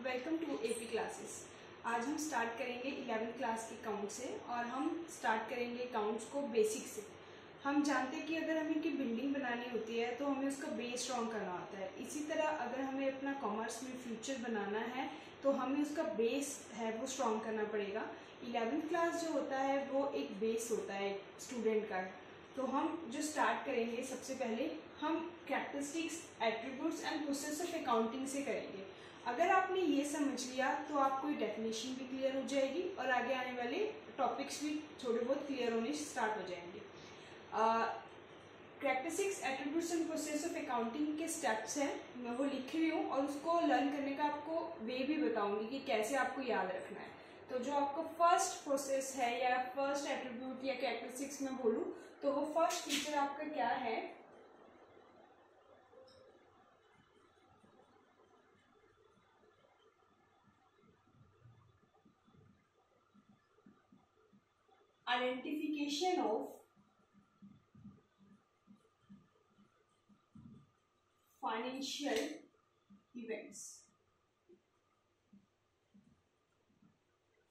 Welcome to AP classes. आज हम start करेंगे 11th क्लास के काउंट से और हम स्टार्ट करेंगे काउंट्स को बेसिक से। हम जानते हैं कि अगर हमें की बिल्डिंग बनानी होती है तो हमें उसका बेस स्ट्रॉन्ग करना होता है। इसी तरह अगर हमें अपना कॉमर्स में फ्यूचर बनाना है तो हमें उसका बेस है वो स्ट्रॉन्ग करना पड़ेगा। 11th क्लास जो होता है वो एक बेस होता है स्टूडेंट का। तो हम जो स्टार्ट करेंगे सबसे पहले हम characteristics, attributes and process of accounting से करेंगे। अगर आपने ये समझ लिया तो आपको डेफिनेशन भी क्लियर हो जाएगी और आगे आने वाले टॉपिक्स भी थोड़े बहुत क्लियर होने स्टार्ट हो जाएंगे। Characteristics, attributes and process of accounting के स्टेप्स हैं, मैं वो लिख रही हूँ और उसको लर्न करने का आपको वे भी बताऊंगी कि कैसे आपको याद रखना है। तो जो आपका फर्स्ट प्रोसेस है या फर्स्ट एट्रीब्यूट या कैरेक्टरिस्टिक्स में बोलूँ तो वो फर्स्ट फीचर आपका क्या है, identification of financial events.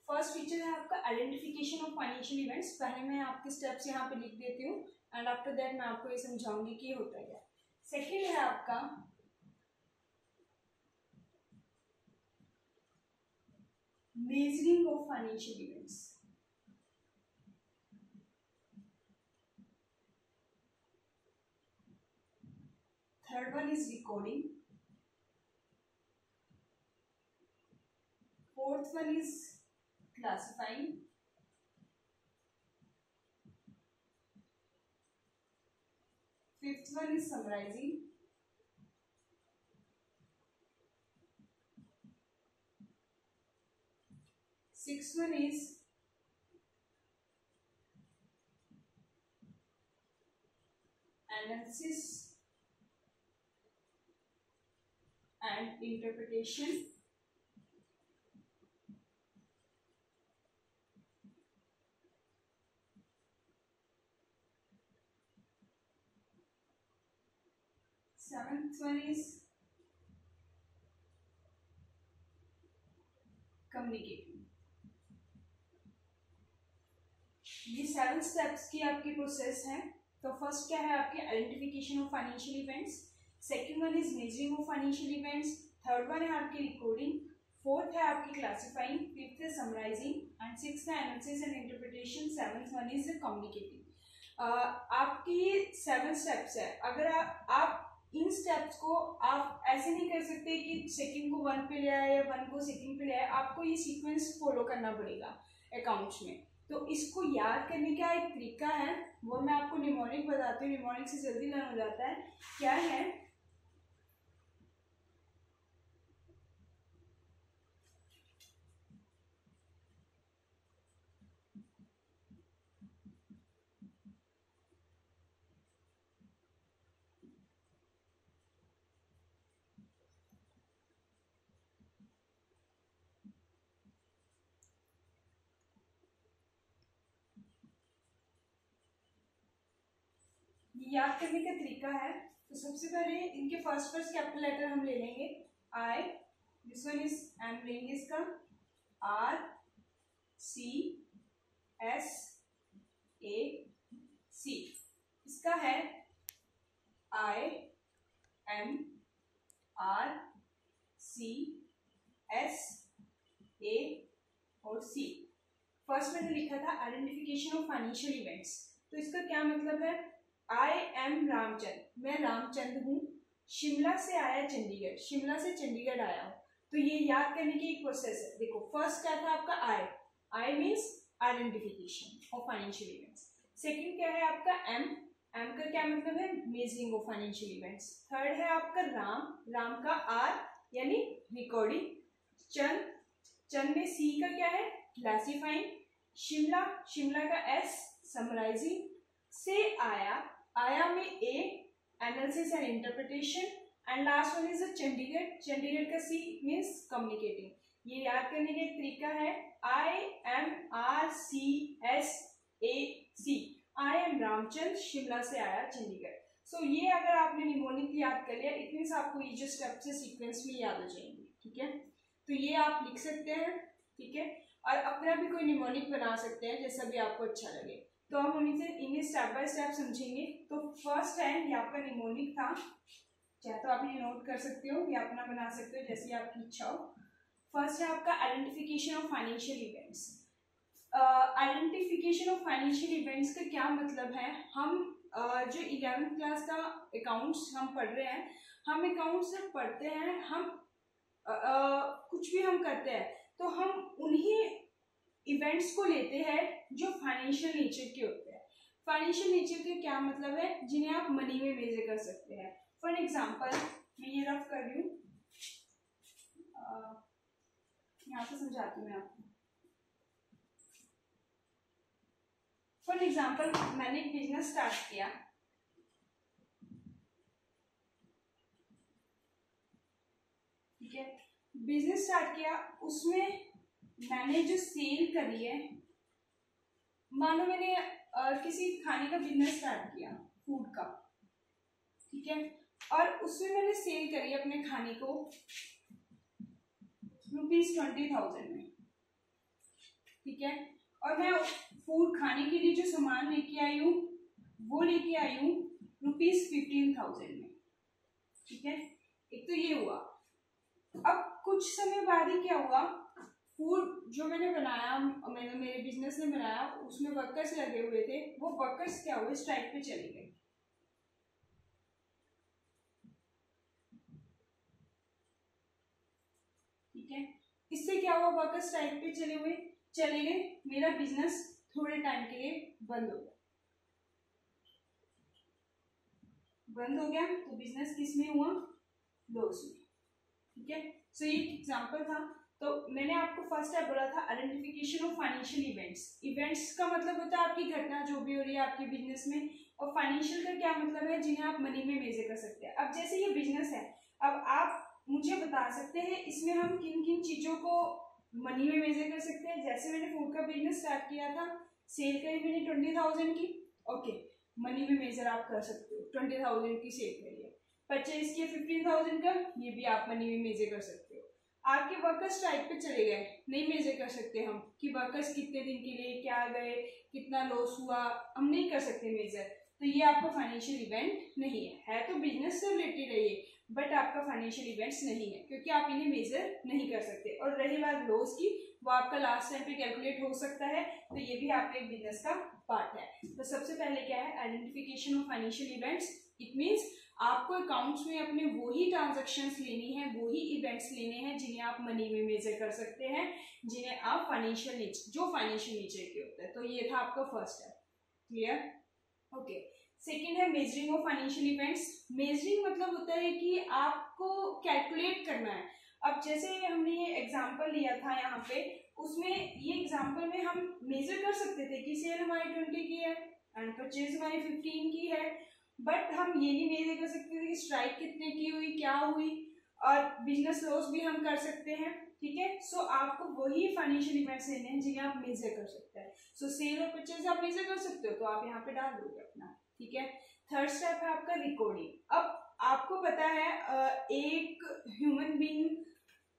First feature है आपका आइडेंटिफिकेशन ऑफ फाइनेंशियल इवेंट्स। पहले मैं आपके स्टेप्स यहाँ पे लिख देती हूँ एंड आफ्टर दैट मैं आपको ये समझाऊंगी कि होता है क्या। सेकेंड है आपका measuring of financial events. Third one is recording. Fourth one is classifying. Fifth one is summarizing. Sixth one is analysis and interpretation. Seventh one is communicating. ये 7 स्टेप्स की आपकी प्रोसेस है। तो फर्स्ट क्या है आपके identification of financial events, second one is measuring of financial events, third one है आपकी रिकॉर्डिंग, फोर्थ है आपकी क्लासिफाइंग, फिफ्थ है समराइजिंग एंड सिक्स्थ है analysis and interpretation, seventh one is communicating. आपकी 7 स्टेप्स है। अगर आप इन स्टेप्स को आप ऐसे नहीं कर सकते कि सेकंड को 1 पे ले आए या 1 को सेकंड पे ले आए, आपको ये सीक्वेंस फॉलो करना पड़ेगा अकाउंट्स में। तो इसको याद करने का एक तरीका है, वो मैं आपको निमोनिक बताती हूँ, निमोनिक से जल्दी लर्न हो जाता है। क्या है, याद करने का तरीका है। तो सबसे पहले इनके फर्स्ट कैपिटल लेटर हम ले लेंगे, I, this one is M लेंगे इसका R C S A C, इसका है I M R C S A और सी। फर्स्ट मैंने लिखा था आइडेंटिफिकेशन ऑफ फाइनेंशियल इवेंट्स। तो इसका क्या मतलब है, आई एम रामचंद, मैं रामचंद हूँ, शिमला से आया चंडीगढ़, शिमला से चंडीगढ़ आया हूँ। तो ये याद करने की एक प्रोसेस है। देखो फर्स्ट क्या था आपका I, I means identification of financial events. Second क्या है आपका एम, एम का क्या मतलब है, measuring of financial events. Third है आपका राम, राम का आर यानी रिकॉर्डिंग, चंद, चंद में सी का क्या है, क्लासिफाइंग, शिमला, शिमला का एस, समराइजिंग, से आया, आया में A, analysis and interpretation and last one is Chandigarh, Chandigarh का सी मीन्स कम्युनिकेटिंग। ये याद करने का एक तरीका है, I M R C S A C, I am Ramchand, Shimla से आया चंडीगढ़। सो ये अगर आपने निमोनिक याद कर लिया, इट मीन्स आपको ये जो स्टेप्स है सीक्वेंस में याद हो जाएंगे। ठीक है, तो ये आप लिख सकते हैं, ठीक है। और अपना भी कोई निमोनिक बना सकते हैं, जैसा भी आपको अच्छा लगे। तो हम इन्हें स्टेप बाय स्टेप समझेंगे। तो फर्स्ट है, ये आपका निमोनिक था, चाहे तो आप ये नोट कर सकते हो या अपना बना सकते हो, जैसी आपकी इच्छा हो। फर्स्ट है आपका identification of financial events. Identification of financial events का क्या मतलब है, हम जो 11th क्लास का अकाउंट्स हम पढ़ रहे हैं, हम अकाउंट्स जब पढ़ते हैं, हम कुछ भी हम करते हैं तो हम उन्हीं इवेंट्स को लेते हैं जो फाइनेंशियल नेचर के होते हैं। फाइनेंशियल नेचर के क्या मतलब है, जिन्हें आप मनी में मेजर कर सकते हैं। फॉर एग्जांपल मैं ये रफ कर रही हूँ, यहाँ से समझाती हूँ मैं आपको। फॉर एग्जाम्पल मैंने एक बिजनेस स्टार्ट किया, ठीक है। बिजनेस स्टार्ट किया, उसमें मैंने जो सेल करी है, मानो मैंने किसी खाने का बिजनेस स्टार्ट किया, फूड का, ठीक है। और उसमें मैंने सेल करी अपने खाने को ₹20,000 में, ठीक है। और मैं फूड खाने के लिए जो सामान लेके आई हूँ वो लेके आई हूँ ₹15,000 में, ठीक है। एक तो ये हुआ। अब कुछ समय बाद ही क्या हुआ, फूड जो मैंने बनाया, मेरे बिजनेस ने बनाया, उसमें वर्कर्स लगे हुए थे, वो वर्कर्स क्या हुए, स्ट्राइक पे चले गए, ठीक है। इससे क्या हुआ, वर्कर्स स्ट्राइक पे चले गए, मेरा बिजनेस थोड़े टाइम के लिए बंद हो गया। तो बिजनेस किस में हुआ, लॉस में, ठीक है। सो ये एग्जांपल था। तो मैंने आपको फर्स्ट स्टेप बोला था identification of financial events. Events का मतलब होता है आपकी घटना जो भी हो रही है आपके बिजनेस में, और फाइनेंशियल का क्या मतलब है, जिन्हें आप मनी में मेजर कर सकते हैं। अब जैसे ये बिजनेस है, अब आप मुझे बता सकते हैं इसमें हम किन किन चीजों को मनी में मेजर कर सकते हैं। जैसे मैंने फूड का बिजनेस स्टार्ट किया था, सेल करी मैंने 20,000 की, ओके, मनी में मेजर आप कर सकते हो, 20,000 की सेल करी है। परचेज किया 15,000 का, ये भी आप मनी में मेजर कर सकते हो। आपके वर्कर्स स्ट्राइक पे चले गए, नहीं मेजर कर सकते हम कि वर्कर्स कितने दिन के लिए क्या गए, कितना लॉस हुआ, हम नहीं कर सकते मेजर। तो ये आपका फाइनेंशियल इवेंट नहीं है तो बिजनेस से रिलेटेड है ये, बट आपका फाइनेंशियल इवेंट्स नहीं है, क्योंकि आप इन्हें मेजर नहीं कर सकते। और रही बात लॉस की, वो आपका लास्ट टाइम पे कैलकुलेट हो सकता है, तो ये भी आपके एक बिजनेस का पार्ट है। तो सबसे पहले क्या है, identification of financial events. It means आपको अकाउंट्स में अपने वही ट्रांजैक्शंस लेनी है, वही इवेंट्स लेने हैं जिन्हें आप मनी में मेजर कर सकते हैं, जिन्हें आप फाइनेंशियल नेचर के होते हैं। तो ये था आपका first step, clear, okay. Second है measuring of financial events. Measuring मतलब होता है कि आपको कैलकुलेट करना है। अब जैसे हमने ये एग्जांपल लिया था यहाँ पे, उसमें ये एग्जांपल में हम मेजर कर सकते थे कि सेल हमारी 20 की है एंड परचेज हमारी 15 की है, बट हम ये नहीं मेजर कर सकते थे कि स्ट्राइक कितने की हुई, क्या हुई, और बिजनेस लॉस भी हम कर सकते हैं, ठीक है। सो आपको वही फाइनेंशियल इवेंट्स लेने हैं जिन्हें आप मेजर कर सकते हैं। सो सेल और परचेज आप मेजर कर सकते हो, तो आप यहाँ पे डाल दोगे अपना, ठीक है। थर्ड स्टेप है आपका रिकॉर्डिंग। अब आपको पता है एक ह्यूमन बीइंग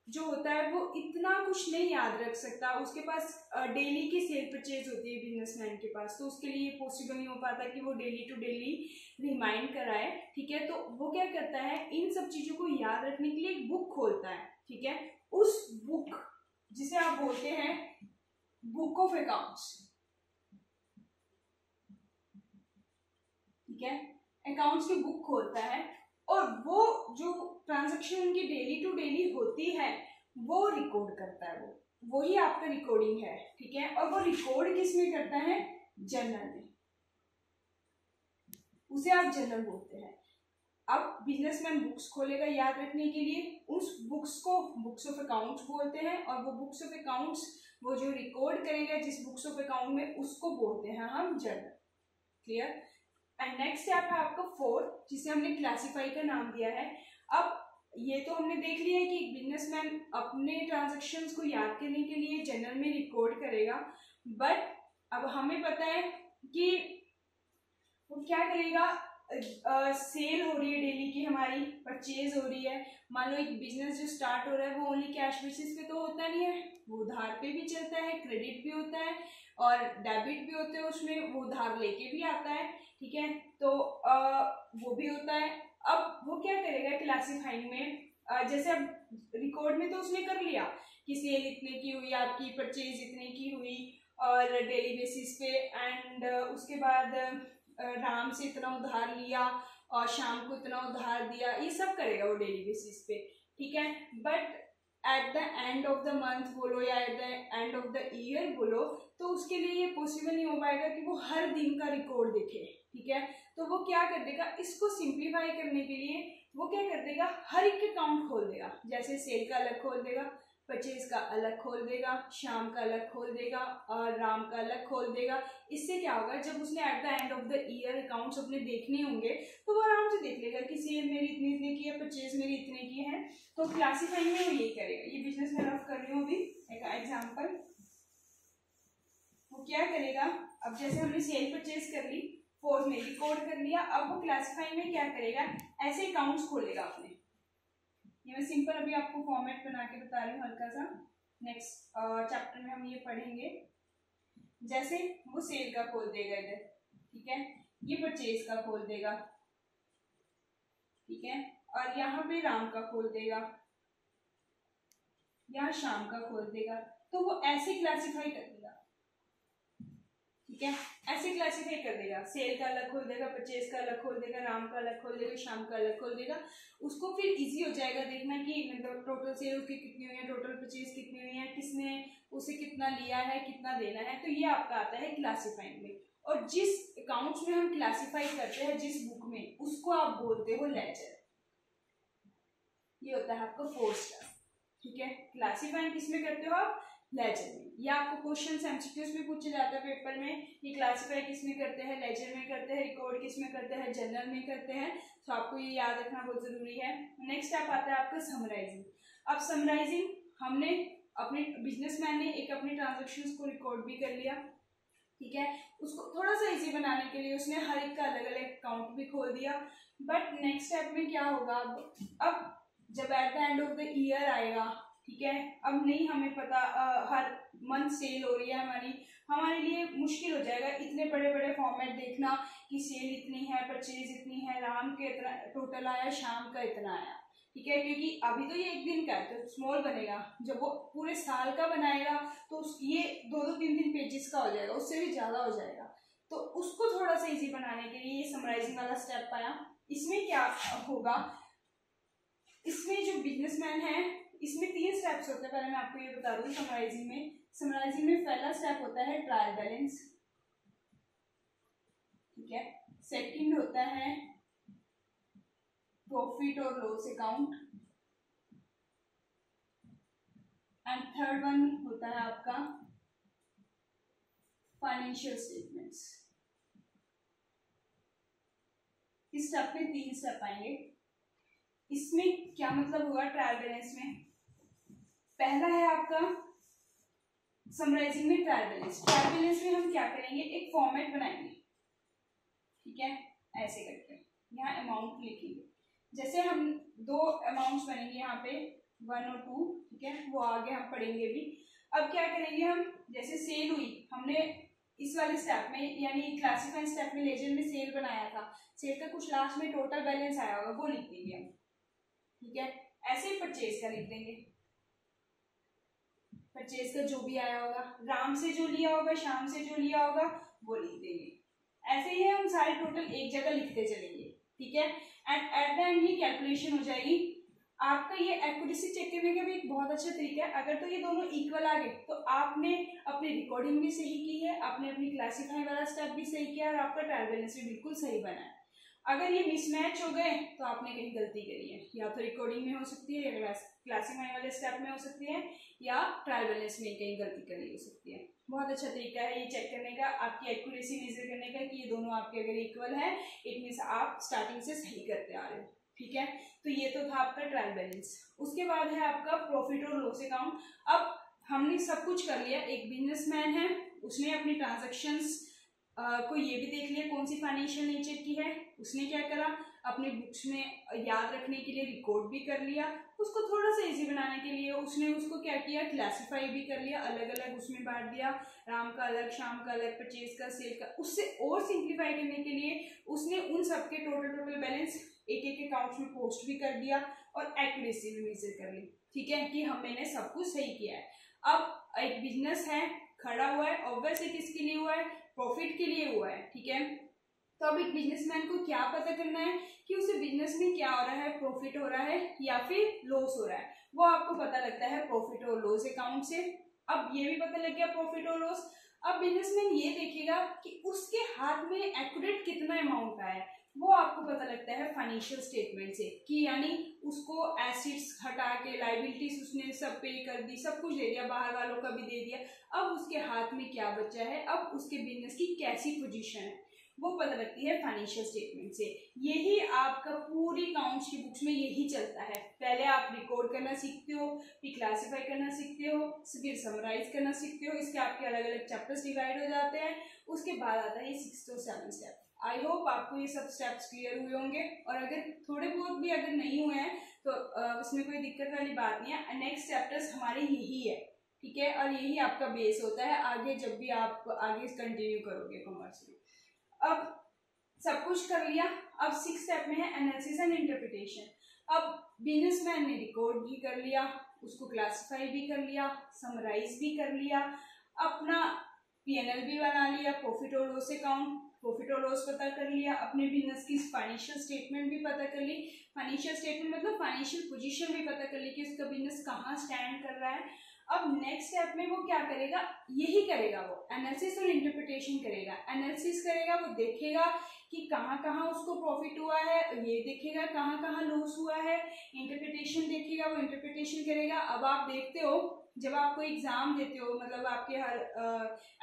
जो होता है वो इतना कुछ नहीं याद रख सकता, उसके पास डेली की सेल परचेज होती है बिजनेसमैन के पास, तो उसके लिए पॉसिबल नहीं हो पाता कि वो डेली टू डेली रिमाइंड कराए, ठीक है। तो वो क्या करता है, इन सब चीजों को याद रखने के लिए एक बुक खोलता है, ठीक है। उस बुक जिसे आप बोलते हैं बुक ऑफ अकाउंट्स, ठीक है, अकाउंट्स की बुक खोलता है, और वो जो ट्रांजैक्शन उनकी डेली टू डेली होती है वो रिकॉर्ड करता है, वो ही आपका रिकॉर्डिंग है, ठीक है। और वो रिकॉर्ड किस में करता है, जर्नल में, उसे आप जर्नल बोलते हैं। अब बिजनेसमैन बुक्स खोलेगा याद रखने के लिए, उस बुक्स को बुक्स ऑफ अकाउंट्स बोलते हैं, और वो बुक्स ऑफ अकाउंट्स वो जो रिकॉर्ड करेगा जिस बुक्स ऑफ अकाउंट में, उसको बोलते हैं हम journal, clear. And next step है आपका फोर्थ, जिसे हमने क्लासीफाई का नाम दिया है। अब ये तो हमने देख लिया है कि बिजनेसमैन अपने ट्रांजैक्शंस को याद करने के लिए जर्नल में रिकॉर्ड करेगा, बट अब हमें पता है कि वो क्या करेगा, सेल हो रही है डेली की, हमारी परचेज हो रही है, मान लो एक बिजनेस जो स्टार्ट हो रहा है वो ओनली कैश बेसिस पे तो होता नहीं है, वो उधार पे भी चलता है, क्रेडिट भी होता है और डेबिट भी होते हैं, उसमें वो उधार लेके भी आता है, ठीक है, तो वो भी होता है। अब वो क्या करेगा क्लासिफाइंग में, जैसे अब रिकॉर्ड में तो उसने कर लिया कि सेल इतने की हुई, आपकी परचेज इतने की हुई और डेली बेसिस पे, एंड उसके बाद राम से इतना उधार लिया और शाम को इतना उधार दिया, ये सब करेगा वो डेली बेसिस पे, ठीक है। But at the end of the month बोलो या at the end of the year बोलो, तो उसके लिए ये पॉसिबल नहीं हो पाएगा कि वो हर दिन का रिकॉर्ड देखे, ठीक है। तो वो क्या कर देगा, इसको सिंप्लीफाई करने के लिए वो क्या कर देगा, हर एक अकाउंट खोल देगा, जैसे सेल का अलग खोल देगा, परचेज का अलग खोल देगा, शाम का अलग खोल देगा और राम का अलग खोल देगा। इससे क्या होगा, जब उसने at the end of the year accounts अपने देखने होंगे तो वो आराम से देख लेगा कि सेल मेरी इतनी इतने की है, परचेज मेरी इतने की है। तो क्लासिफाइंग में वो यही करेगा। ये बिजनेस में रफ कर रही हूँ अभी एक एग्जाम्पल। वो क्या करेगा, अब जैसे हमने सेल परचेज कर ली, फोर्थ में रिकॉर्ड कर लिया, अब वो क्लासिफाइंग में क्या करेगा, ऐसे अकाउंट्स खोलेगा अपने। ये मैं सिंपल अभी आपको फॉर्मेट बना के बता रही हूँ हल्का सा, नेक्स्ट चैप्टर में हम ये पढ़ेंगे। जैसे वो सेल का खोल देगा इधर, ठीक है, ये परचेज का खोल देगा, ठीक है, और यहाँ पे राम का खोल देगा, यहाँ शाम का खोल देगा। तो वो ऐसे क्लासिफाई कर देगा, ठीक है, ऐसे क्लासिफाई कर देगा, सेल का अलग खोल देगा, परचेज का अलग खोल देगा, राम का अलग खोल देगा, शाम का अलग खोल देगा। उसको फिर इजी हो जाएगा देखना कि मतलब टोटल सेल उसकी कितनी हुई है, टोटल परचेज कितनी हुई है, किसने उसे कितना लिया है, कितना देना है। तो ये आपका आता है क्लासिफाइंग में। और जिस अकाउंट्स में हम क्लासिफाई करते हैं जिस बुक में, उसको आप बोलते हो लेजर। ये होता है आपका 4 स्टार, ठीक है। क्लासिफाइंग किसमें करते हो आप, लेजर में। या आपको क्वेश्चन एमसीक्यूज में पूछा जाता है पेपर में, ये क्लासिफाई किसमें करते हैं, लेजर में करते हैं, रिकॉर्ड किसमें करते हैं, जर्नल में करते हैं। तो आपको ये याद रखना बहुत जरूरी है। नेक्स्ट स्टेप आता है आपका समराइजिंग। अब समराइजिंग, हमने अपने बिजनेसमैन ने एक अपने ट्रांजेक्शन्स को रिकॉर्ड भी कर लिया, ठीक है, उसको थोड़ा सा इजी बनाने के लिए उसने हर एक का अलग अलग अकाउंट भी खोल दिया। बट नेक्स्ट स्टेप में क्या होगा, अब जब at the end of the year आएगा, ठीक है, अब नहीं हमें पता हर मंथ सेल हो रही है हमारी, हमारे लिए मुश्किल हो जाएगा इतने बड़े बड़े फॉर्मेट देखना कि सेल इतनी है, परचेज इतनी है, राम के इतना टोटल आया, शाम का इतना आया, ठीक है, क्योंकि अभी तो ये एक दिन का है तो स्मॉल बनेगा। जब वो पूरे साल का बनाएगा तो ये 2-3 पेजेस का हो जाएगा, उससे भी ज्यादा हो जाएगा। तो उसको थोड़ा सा इजी बनाने के लिए ये समराइजिंग वाला स्टेप आया। इसमें क्या होगा, इसमें जो बिजनेसमैन है, इसमें 3 स्टेप्स होते हैं, पहले मैं आपको ये बता दूं समराइजिंग में। समराइजिंग में पहला स्टेप होता है ट्रायल बैलेंस, ठीक है, सेकंड होता है प्रॉफिट और loss account, and third one होता है आपका फाइनेंशियल स्टेटमेंट्स। इस स्टेप में 3 स्टेप आएंगे। इसमें क्या मतलब हुआ ट्रायल बैलेंस में, पहला है आपका समराइजिंग में ट्रायल बैलेंस। ट्रायल बैलेंस में हम क्या करेंगे, एक फॉर्मेट बनाएंगे, ठीक है, ऐसे करके यहाँ अमाउंट लिखेंगे। जैसे हम 2 अमाउंट्स बनेंगे यहाँ पे 1 और 2, ठीक है, वो आगे हम पढ़ेंगे भी। अब क्या करेंगे हम, जैसे सेल हुई, हमने इस वाले स्टेप में यानी क्लासिफाइंग स्टेप में लेजर में सेल बनाया था, सेल का कुछ लास्ट में टोटल बैलेंस आया होगा वो लिख देंगे हम, ठीक है। ऐसे ही परचेज का लिख देंगे, परचेज का जो भी आया होगा, राम से जो लिया होगा, शाम से जो लिया होगा वो लिख देंगे। ऐसे ही हम सारे टोटल एक जगह लिखते चलेंगे, ठीक है। एंड एट द एंड ये कैलकुलेशन हो जाएगी। आपका ये एक्यूरेसी चेक करने का भी एक बहुत अच्छा तरीका है। अगर तो ये दोनों इक्वल आ गए तो आपने अपनी रिकॉर्डिंग भी सही की है, आपने अपनी क्लासिफाई वाला स्टेप भी सही किया और आपका ट्रायल बैलेंस भी बिल्कुल सही बना है। अगर ये मिसमैच हो गए तो आपने कहीं गलती करी है, या तो रिकॉर्डिंग में हो सकती है, या क्लासिफाई वाले स्टेप में हो सकती है, या ट्रायल बैलेंस में कहीं गलती करी हो सकती है। बहुत अच्छा तरीका है ये चेक करने का, आपकी एक्यूरेसी मेजर करने का कि ये दोनों आपके अगर इक्वल है, इट मीन्स आप स्टार्टिंग से सही करते आ रहे हो, ठीक है। तो ये तो था आपका ट्रायल बैलेंस। उसके बाद है आपका प्रॉफिट और लॉस अकाउंट। अब हमने सब कुछ कर लिया, एक बिजनेसमैन है, उसने अपनी ट्रांजैक्शंस को ये भी देख लिया कौन सी फाइनेंशियल नेचर की है। उसने क्या करा, अपने बुक्स में याद रखने के लिए रिकॉर्ड भी कर लिया, उसको थोड़ा सा इजी बनाने के लिए उसने उसको क्या किया, क्लासिफाई भी कर लिया, अलग अलग उसमें बांट दिया, राम का अलग, शाम का अलग, परचेज का, सेल का। उससे और सिंप्लीफाई करने के लिए उसने उन सबके टोटल बैलेंस एक एक अकाउंट में पोस्ट भी कर दिया और एक्यूरेसी भी मेजर कर ली, ठीक है, कि मैंने सब कुछ सही किया है। अब एक बिजनेस है, खड़ा हुआ है, ऑब्वियसली किसके लिए हुआ है, प्रॉफिट के लिए हुआ है, ठीक है। तो अब एक बिजनेसमैन को क्या पता करना है कि उसे बिजनेस में क्या हो रहा है, प्रॉफिट हो रहा है या फिर लॉस हो रहा है। वो आपको पता लगता है प्रॉफिट और लॉस अकाउंट से। अब ये भी पता लग गया प्रॉफिट और लॉस। अब बिजनेसमैन ये देखेगा कि उसके हाथ में एक्यूरेट कितना अमाउंट आया है, वो आपको पता लगता है फाइनेंशियल स्टेटमेंट से, कि यानी उसको एसेट्स हटा के लायबिलिटीज उसने सब पे कर दी, सब कुछ दे दिया, बाहर वालों का भी दे दिया, अब उसके हाथ में क्या बचा है, अब उसके बिजनेस की कैसी पोजीशन है, वो पता लगती है फाइनेंशियल स्टेटमेंट से। यही आपका पूरी अकाउंट्स की बुक्स में यही चलता है। पहले आप रिकॉर्ड करना सीखते हो, फिर क्लासिफाई करना सीखते हो, फिर समराइज करना सीखते हो, इसके आपके अलग अलग चैप्टर्स डिवाइड हो जाते हैं, उसके बाद आता है 6 और 7 स्टेप। आई होप आपको ये सब स्टेप्स क्लियर हुए होंगे, और अगर थोड़े बहुत भी अगर नहीं हुए हैं तो उसमें कोई दिक्कत वाली बात नहीं है। नेक्स्ट चैप्टर्स हमारे यही है, ठीक है, और यही आपका बेस होता है आगे जब भी आप आगे कंटिन्यू करोगे कॉमर्स में। अब सब कुछ कर लिया, अब 6 स्टेप में है एनालिसिस एंड इंटरप्रिटेशन। अब बिजनेसमैन ने रिकॉर्ड भी कर लिया, उसको क्लासिफाई भी कर लिया, समराइज भी कर लिया, अपना P&L भी बना लिया, प्रॉफिट और लॉस अकाउंट, प्रॉफिट और लॉस पता कर लिया, अपने बिजनेस की फाइनेंशियल स्टेटमेंट भी पता कर ली, फाइनेंशियल स्टेटमेंट मतलब फाइनेंशियल पोजीशन भी पता कर ली कि उसका बिजनेस कहाँ स्टैंड कर रहा है। अब नेक्स्ट स्टेप में वो क्या करेगा, यही करेगा, वो एनालिसिस और इंटरप्रिटेशन करेगा। एनालिसिस करेगा, वो देखेगा कि कहाँ कहाँ उसको प्रॉफिट हुआ है, ये देखेगा कहाँ कहाँ लॉस हुआ है, इंटरप्रिटेशन देखेगा, वो इंटरप्रिटेशन करेगा। अब आप देखते हो जब आप कोई एग्जाम देते हो, मतलब आपके हर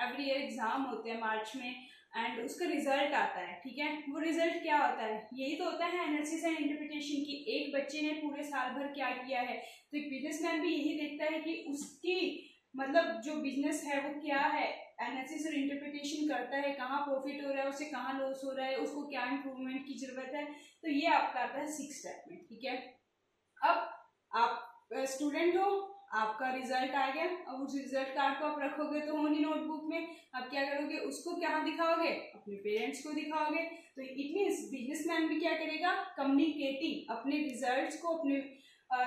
एवरी ईयर एग्जाम होते हैं मार्च में, एंड उसका रिजल्ट आता है, ठीक है, वो रिजल्ट क्या होता है, यही तो होता है एनालिसिस एंड इंटरप्रिटेशन की एक बच्चे ने पूरे साल भर क्या किया है। तो एक बिजनेसमैन भी यही देखता है कि उसकी मतलब जो बिजनेस है वो क्या है, एनालिसिस और इंटरप्रिटेशन करता है, कहाँ प्रॉफिट हो रहा है, उसे कहाँ लॉस हो रहा है, उसको क्या इंप्रूवमेंट की जरूरत है। तो ये आपका आता है 6 स्टेप में, ठीक है। अब आप स्टूडेंट हो, आपका रिजल्ट आ गया, अब उस रिजल्ट कार्ड को आप रखोगे तो होनी नोटबुक में, आप क्या करोगे, उसको क्या दिखाओगे, अपने पेरेंट्स को दिखाओगे। तो इट मीन्स बिजनेसमैन भी क्या करेगा, कम्युनिकेटिंग अपने रिजल्ट्स को, अपने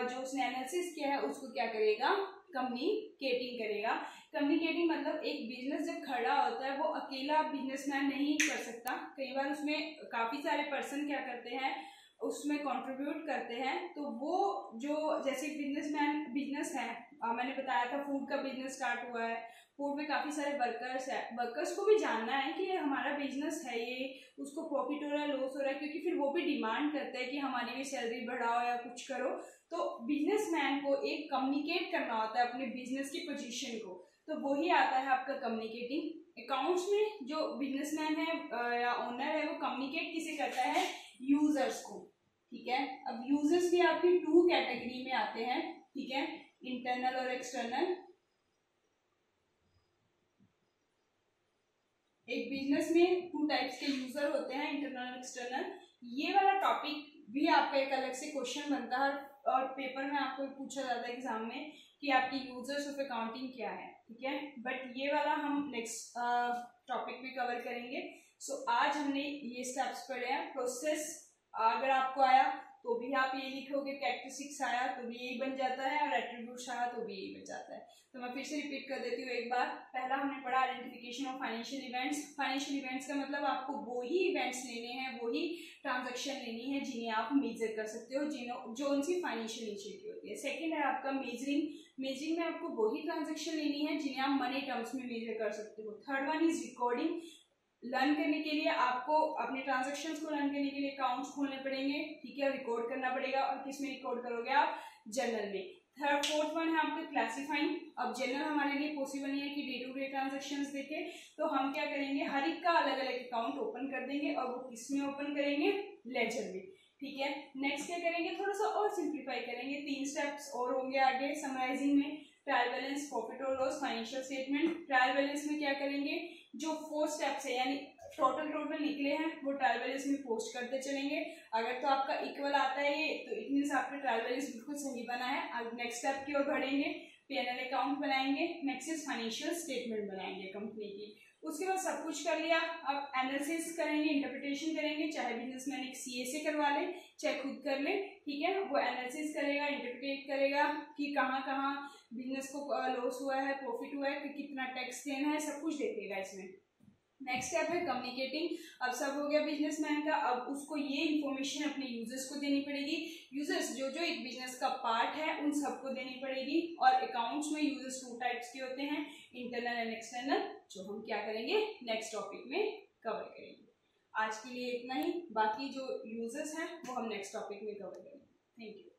जो उसने एनालिसिस किया है उसको क्या करेगा, कम्युनिकेटिंग करेगा। कम्युनिकेटिंग मतलब एक बिजनेस जब खड़ा होता है वो अकेला बिजनेसमैन नहीं कर सकता, कई बार उसमें काफी सारे पर्सन क्या करते हैं, उसमें कंट्रीब्यूट करते हैं। तो वो जो जैसे बिजनेस है, मैंने बताया था फूड का बिजनेस स्टार्ट हुआ है, फूड में काफी सारे वर्कर्स है, वर्कर्स को भी जानना है कि ये हमारा बिजनेस है, ये उसको प्रॉफिट हो रहा है, लॉस हो रहा है, क्योंकि फिर वो भी डिमांड करते हैं कि हमारी भी सैलरी बढ़ाओ या कुछ करो। तो बिजनेसमैन को एक कम्युनिकेट करना होता है अपने बिजनेस की पोजीशन को, तो वही आता है आपका कम्युनिकेटिंग। अकाउंट्स में जो बिजनेसमैन है या ओनर है वो कम्युनिकेट किसे करता है, यूजर्स को, ठीक है। अब यूजर्स भी आपकी 2 कैटेगरी में आते हैं, ठीक है, इंटरनल और एक्सटर्नल। एक बिजनेस में 2 टाइप्स के यूजर होते हैं, इंटरनल और एक्सटर्नल। ये वाला टॉपिक भी आपका एक अलग से क्वेश्चन बनता है और पेपर में आपको पूछा जाता है एग्जाम में कि आपकी यूजर्स ऑफ अकाउंटिंग क्या है, ठीक है। बट ये वाला हम नेक्स्ट टॉपिक में कवर करेंगे। सो आज हमने ये स्टेप्स पढ़े हैं। प्रोसेस अगर आपको आया तो भी आप ये लिखोगे, कैरेक्टरिस्टिक्स आया तो भी यही बन जाता है, और एट्रीब्यूट्स आया तो भी यही बन जाता है। तो मैं फिर से रिपीट कर देती हूँ एक बार। पहला हमने पढ़ा identification of financial events. Financial events का मतलब आपको वही इवेंट्स लेने हैं, वही ट्रांजैक्शन लेनी है जिन्हें आप मेजर कर सकते हो, जो उनकी फाइनेंशियल नेचर की होती है। सेकेंड है आपका मेजरिंग। मेजरिंग में आपको वही ट्रांजैक्शन लेनी है जिन्हें आप मनी टर्म्स में मेजर कर सकते हो। Third one is recording. Learn करने के लिए आपको अपने ट्रांजैक्शंस को लर्न करने के लिए अकाउंट्स खोलने पड़ेंगे, ठीक है, रिकॉर्ड करना पड़ेगा। और किस में रिकॉर्ड करोगे आप, जर्नल में। फोर्थ वन है आपका क्लासिफाइंग। अब जर्नल हमारे लिए पॉसिबल नहीं है कि डे टू डे ट्रांजैक्शंस देखे, तो हम क्या करेंगे, हर एक का अलग अलग अकाउंट ओपन कर देंगे, और वो किस में ओपन करेंगे, लेजर में, ठीक है। नेक्स्ट क्या करेंगे, थोड़ा सा और सिंप्लीफाई करेंगे, 3 स्टेप्स और होंगे आगे समराइजिंग में। ट्रायल बैलेंस, प्रॉफिट और loss, financial statement. Trial balance में क्या करेंगे, जो 4 स्टेप्स है, यानी टोटल निकले हैं वो ट्रायल बैलेंस में पोस्ट करते चलेंगे। अगर तो आपका इक्वल आता है ये, तो इट मीन्स आपका ट्रायल बैलेंस बिल्कुल सही बना है। अब नेक्स्ट स्टेप की ओर बढ़ेंगे, P&L अकाउंट बनाएंगे, नेक्स्ट इज फाइनेंशियल स्टेटमेंट बनाएंगे कंपनी की। उसके बाद सब कुछ कर लिया, अब एनालिसिस करेंगे, इंटरप्रिटेशन करेंगे, चाहे बिजनेसमैन एक CA से करवा ले चाहे खुद कर ले, ठीक है। वो एनालिसिस करेगा, इंटरप्रिटेट करेगा कि कहाँ कहाँ बिजनेस को लॉस हुआ है, प्रॉफिट हुआ है, कितना टैक्स देना है, सब कुछ देखेगा इसमें। नेक्स्ट स्टेप है कम्युनिकेटिंग। अब सब हो गया बिजनेसमैन का, अब उसको ये इन्फॉर्मेशन अपने यूजर्स को देनी पड़ेगी। यूजर्स जो जो एक बिजनेस का पार्ट है उन सबको देनी पड़ेगी। और अकाउंट्स में यूजर्स 2 टाइप्स के होते हैं, इंटरनल एंड एक्सटर्नल, जो हम क्या करेंगे नेक्स्ट टॉपिक में कवर करेंगे। आज के लिए इतना ही, बाकी जो यूजर्स हैं वो हम नेक्स्ट टॉपिक में कवर करेंगे। Thank you.